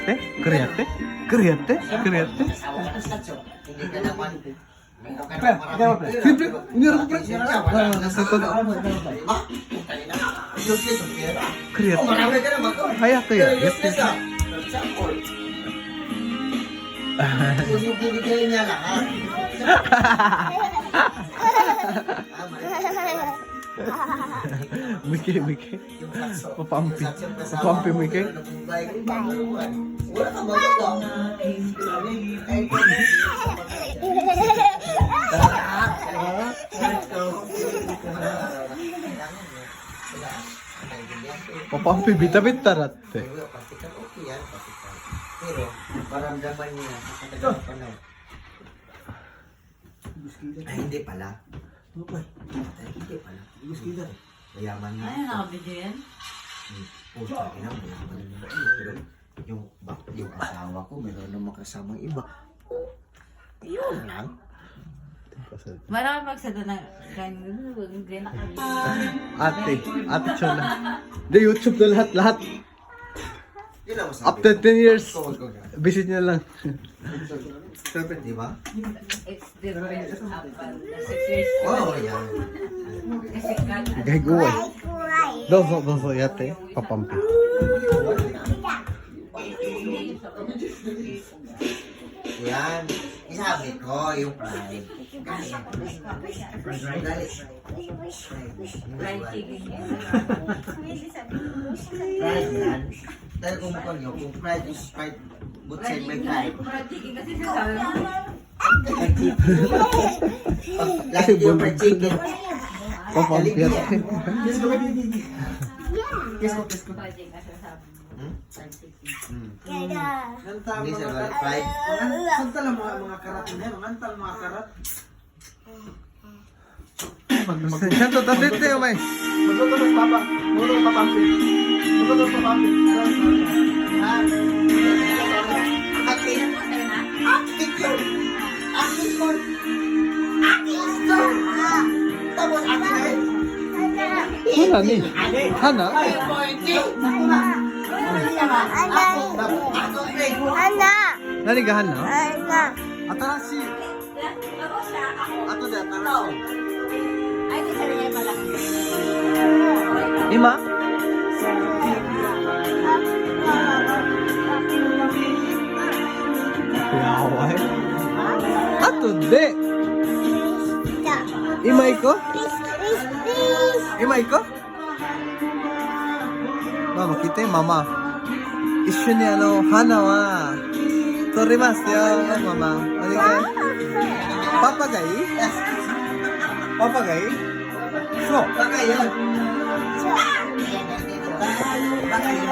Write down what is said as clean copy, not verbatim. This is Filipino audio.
Koreate? Koreate? Koreate? Koreate? Siyempre, meron ko pre. Koreate? Kaya kaya? Bibigay niya lahat. Miki. Papampi. Papampi, Miki. Wala ka maganda. Papampi, bitabit tarate. Okay yan, pero maramdaman niya sa katagal panahon. Ay, hindi pala. Ay, hindi pala. Mayaman niya. Ay, nakabidyo yan? Puta, mayaman niya. Pero yung asawa ko, meron namang kasamang iba. Yun lang. Marami magsada ng hindi nakabidyo. Ate Chola. Di YouTube to lahat. Yun lang masabi. After 10 years, visit niya lang. Di ba? It's different. Nasa years. Oo, yan. Kasi Gayguway. Dozo, yate. Papampi. Yan. Isabi ko, yung pride. Dali. fried chicken yan. Pride yan. Dahil kung mukha nyo, kung pride is pride, both side may pride. Fried chicken kasi sinasabi mo. Lagi yung fried chicken. Papampi yate. Fried chicken kasi sabi mo. Fried chicken. Hindi sa pride. Santal ang mga karat na yan. Mantal mga karat. Santo, tatite yung may. Magtutulos papa. Muro papampi. Magtutulos papampi. Akin. Akin yun. Akin yun. Akin yun. Tapos akin na yun. Hana ni. Hana? Nani ga hana? Atarashi. Ato de atarashi. Ay, di sa rin pala. Ima? Yawai. Ato de. Ima iko? Ima iko? Mama, kita yung mama. 一緒に花は取りますよ、ママ。お願い。パパがいい？パパがいい？そう。Baka yun. Baka yun.